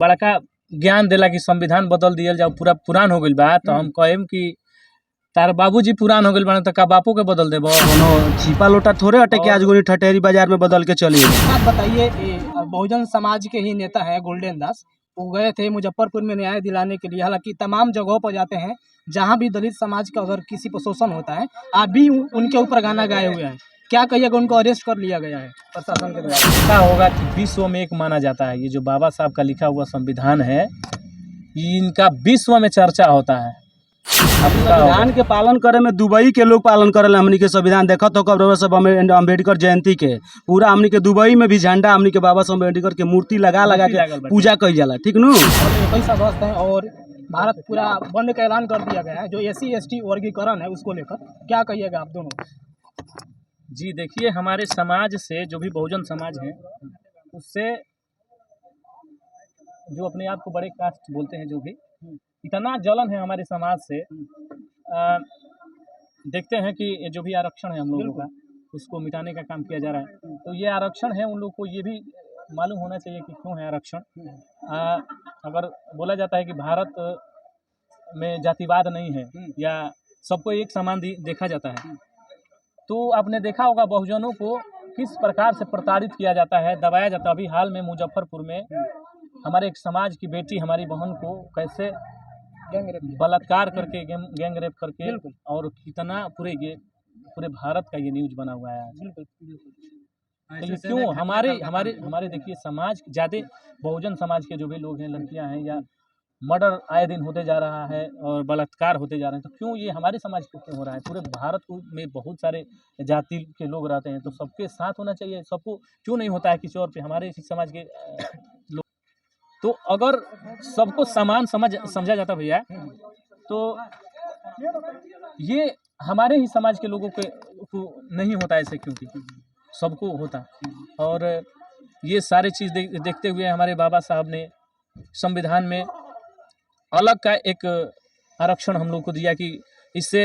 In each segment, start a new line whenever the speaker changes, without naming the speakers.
बड़का ज्ञान देला कि संविधान बदल दियल जाओ, पूरा पुरान हो गइल बा। तो हम कहेम कि तार बाबूजी पुरान हो गइल बाड़े त का बापू के बदल देबो।
कोनो छिपा लोटा थोड़े हटे कि आज गोनी ठठेरी बाजार में बदल के चली।
आप बताइए, बहुजन समाज के ही नेता हैं गोल्डन दास, वो गए थे मुजफ्फरपुर में न्याय दिलाने के लिए। हालांकि तमाम जगहों पर जाते हैं जहां भी दलित समाज का अगर किसी पर शोषण होता है, आप भी उनके ऊपर गाना गाए हुए हैं। क्या कहिएगा, उनको अरेस्ट कर लिया गया है प्रशासन के द्वारा।
क्या होगा कि विश्व में एक माना जाता है, ये जो बाबा साहब का लिखा हुआ संविधान है, इनका विश्व में चर्चा होता है।
संविधान के पालन करे में दुबई के लोग पालन करेला। हमनी के संविधान देखत हो कब सब अम्बेडकर जयंती के पूरा हमनी के दुबई में भी झंडा हमनी के बाबा साहब अम्बेडकर के मूर्ति लगा के पूजा कई जाला, ठीक नु।
पैसा दोस्त है और भारत पूरा बंद का ऐलान कर दिया गया है। जो SC ST वर्गीकरण है उसको लेकर क्या कहिएगा आप दोनों?
जी देखिए, हमारे समाज से जो भी बहुजन समाज है, उससे जो अपने आप को बड़े कास्ट बोलते हैं, जो भी इतना जलन है हमारे समाज से। देखते हैं कि जो भी आरक्षण है हम लोगों का, उसको मिटाने का काम किया जा रहा है। तो ये आरक्षण है, उन लोगों को ये भी मालूम होना चाहिए कि क्यों है आरक्षण। अगर बोला जाता है कि भारत में जातिवाद नहीं है या सबको एक समान देखा जाता है, तो आपने देखा होगा बहुजनों को किस प्रकार से प्रताड़ित किया जाता है, दबाया जाता है। अभी हाल में मुजफ्फरपुर में हमारे एक समाज की बेटी, हमारी बहन को कैसे बलात्कार करके, गैंग रेप करके, और कितना पूरे भारत का ये न्यूज बना हुआ है। तो ये क्यों हमारे देखिए समाज ज़्यादा बहुजन समाज के जो भी लोग हैं, लड़कियां हैं, या मर्डर आए दिन होते जा रहा है और बलात्कार होते जा रहे हैं, तो क्यों ये हमारे समाज को क्यों हो रहा है? पूरे भारत में बहुत सारे जाति के लोग रहते हैं, तो सबके साथ होना चाहिए। सबको क्यों नहीं होता है किसी और पे? हमारे इसी समाज के लोग, तो अगर सबको समान समझा जाता भैया, तो ये हमारे ही समाज के लोगों को नहीं होता ऐसे, क्योंकि सबको होता। और ये सारी चीज़ देखते हुए हमारे बाबा साहब ने संविधान में अलग का एक आरक्षण हम लोग को दिया कि इससे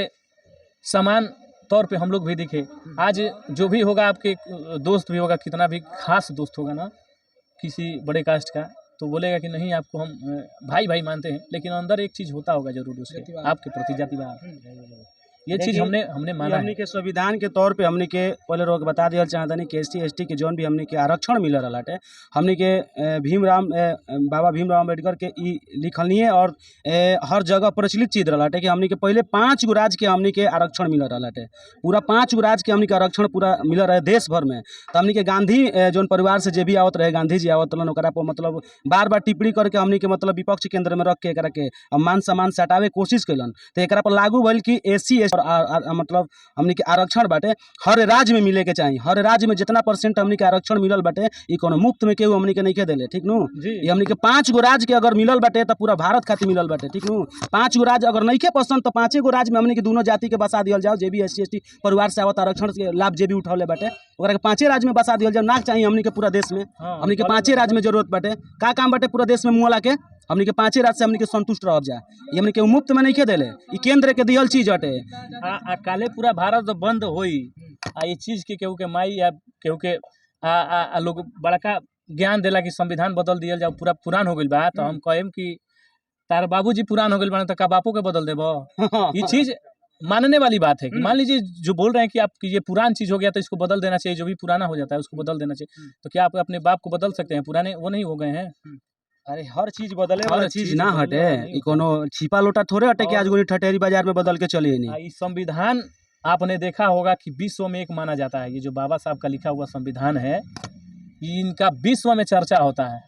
समान तौर पे हम लोग भी दिखे। आज जो भी होगा, आपके दोस्त भी होगा, कितना भी खास दोस्त होगा ना किसी बड़े कास्ट का, तो बोलेगा कि नहीं, आपको हम भाई भाई मानते हैं, लेकिन अंदर एक चीज़ होता होगा जरूर उसके आपके प्रति, जातिवाद। ये चीज़ हमने माना।
हमनी के संविधान के तौर पे हमनी के पहले रोक बता दिया चाहता नहीं कि SC ST के जौन भी हमनी के आरक्षण मिल रहा है, हमनी के बाबा भीमराव अम्बेडकर के लिखनीय और हर जगह प्रचलित चीज रहा है कि हमनी के पहले 5 गो राज्य के हमनी के आरक्षण मिल रहा है। पूरा 5 गो राज्य के हमनी के आरक्षण पूरा मिल रहा है देश भर में। तो हमनी के गांधी जौन परिवार से जे भी आवत रहे, गांधी जी आवत रहन, ओकरा पर मतलब बार बार टिप्पणी करके हमनी के मतलब विपक्ष केंद्र में रख के एकरा के मान सम्मान से हटावे कोशिश कैलन। तो एकरा पर लागू भइल कि SC ST मतलब हमनी के आरक्षण बाटे हर राज्य में मिले के चाहिए। हर राज्य में जितना % हमनी के आरक्षण मिलल बाटे, ये कोनो मुफ्त में केहू हमनी के नहीं के देले, ठीक नु। ये हमनी के 5 गो राज्य के अगर मिलल बाटे तो पूरा भारत खातिर मिलल बाटे, ठीक नु। 5 गो राज्य अगर नहीं के पसंद, तो 5 गो राज्य में हमनी के दोनों जाति के बसा दियल जाओ। जे भी SC ST परिवार से आवत आरक्षण के लाभ जे भी उठावले बाटे, ओकरा के 5 राज्य में बसा दियल जाओ। ना चाहिए हमनी के पूरा देश में, हमनी के 5 राज्य में जरूरत बाटे। का काम बाटे पूरा देश में मुआला के हमनी के 5 राज्य से हमनी के संतुष्ट रह जा। ये हमनी के मुफ्त में नहीं के देले, ये केंद्र के दियल चीज हटे।
काले पूरा भारत बंद होई, ये चीज के केहू के माई या केहू के लोग बड़का ज्ञान देला कि संविधान बदल दियल जाओ, पूरा पुरान हो गइल बा। तो हम कहेम कि तार बाबूजी पुरान हो गइल बाड़े त का बापू के बदल देबो। ये चीज मानने वाली बात है कि मान लीजिए जो बोल रहे हैं कि आप ये पुरान चीज हो गया तो इसको बदल देना चाहिए, जो भी पुराना हो जाता है उसको बदल देना चाहिए। तो क्या आप अपने बाप को बदल सकते हैं? पुराने वो नहीं हो गए हैं।
अरे हर चीज बदले वाला चीज ना हटे, ई कोनो छिपा लोटा थोड़े हटे कि आज गोनी ठठेरी बाजार में बदल के चली नहीं।
ये संविधान आपने देखा होगा कि विश्व में एक माना जाता है। ये जो बाबा साहब का लिखा हुआ संविधान है, इनका विश्व में चर्चा होता है।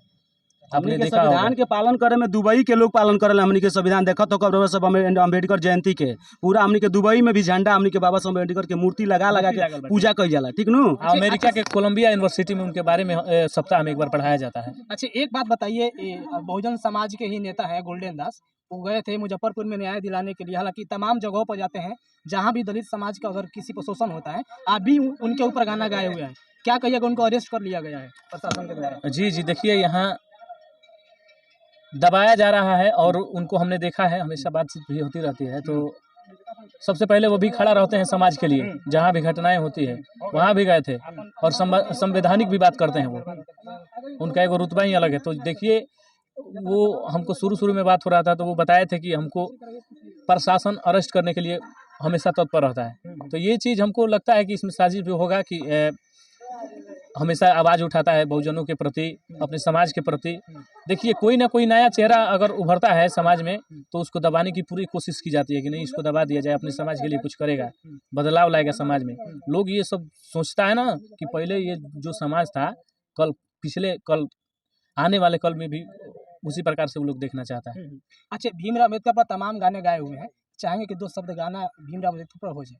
आपने देखा संविधान के पालन करे में दुबई के लोग पालन करेला। हमनी के संविधान देखत हो कब सब अम्बेडकर जयंती के पूरा हमनी के दुबई में भी झंडा हमनी के बाबा साहब अम्बेडकर के मूर्ति लगा के पूजा कई जाला, ठीक नु।
अमेरिका के कोलंबिया यूनिवर्सिटी में उनके बारे में सप्ताह में एक बार पढ़ाया जाता है।
अच्छा, एक बात बताइए, बहुजन समाज के ही नेता हैं गोल्डन दास, वो गए थे मुजफ्फरपुर में न्याय दिलाने के लिए। हालांकि तमाम जगहों पर जाते हैं जहां भी दलित समाज का अगर किसी पर शोषण होता है, आप भी उनके ऊपर गाना गाए हुए हैं। क्या कहिएगा, उनको अरेस्ट कर लिया गया है प्रशासन के द्वारा?
जी देखिए, यहाँ दबाया जा रहा है और उनको हमने देखा है, हमेशा बातचीत भी होती रहती है। तो सबसे पहले वो भी खड़ा रहते हैं समाज के लिए, जहाँ भी घटनाएं होती है वहाँ भी गए थे और संवैधानिक भी बात करते हैं। वो उनका एक रुतबा ही अलग है। तो देखिए, वो हमको शुरू में बात हो रहा था तो वो बताए थे कि हमको प्रशासन अरेस्ट करने के लिए हमेशा तत्पर रहता है। तो ये चीज़ हमको लगता है कि इसमें साजिश भी होगा कि हमेशा आवाज़ उठाता है बहुजनों के प्रति, अपने समाज के प्रति। देखिए कोई ना कोई नया चेहरा अगर उभरता है समाज में तो उसको दबाने की पूरी कोशिश की जाती है कि नहीं इसको दबा दिया जाए, अपने समाज के लिए कुछ करेगा, बदलाव लाएगा समाज में। लोग ये सब सोचता है ना कि पहले ये जो समाज था कल आने वाले कल में भी उसी प्रकार से वो लोग देखना चाहता है।
अच्छा, भीमराव अम्बेडकर पर तमाम गाने गाए हुए हैं, चाहेंगे कि 2 शब्द गाना भीमराव अम्बेडकर पर हो जाए?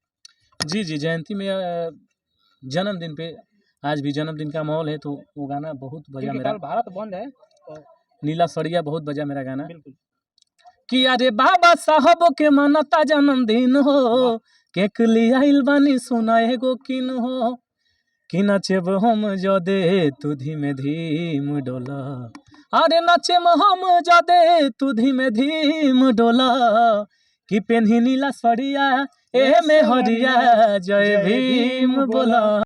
जी, जयंती में जन्मदिन पे आज भी जन्मदिन का माहौल है तो वो गाना बहुत बजा
क्योंकि
मेरा।
कल भारत बंद है तो
नीला सड़िया बहुत बजा मेरा गाना
बिल्कुल।
कि अरे बाबा साहब के मनता जन्मदिन हो, केक लियाइल बानी सुना एगो किन हो, कि नचेब हम जदे तू धीमे धीम डोला, अरे नचेब हम जदे तू धीमे धीम डोला, कि पेन्ही नीला सड़िया ए में हरिया जय भीम बोला।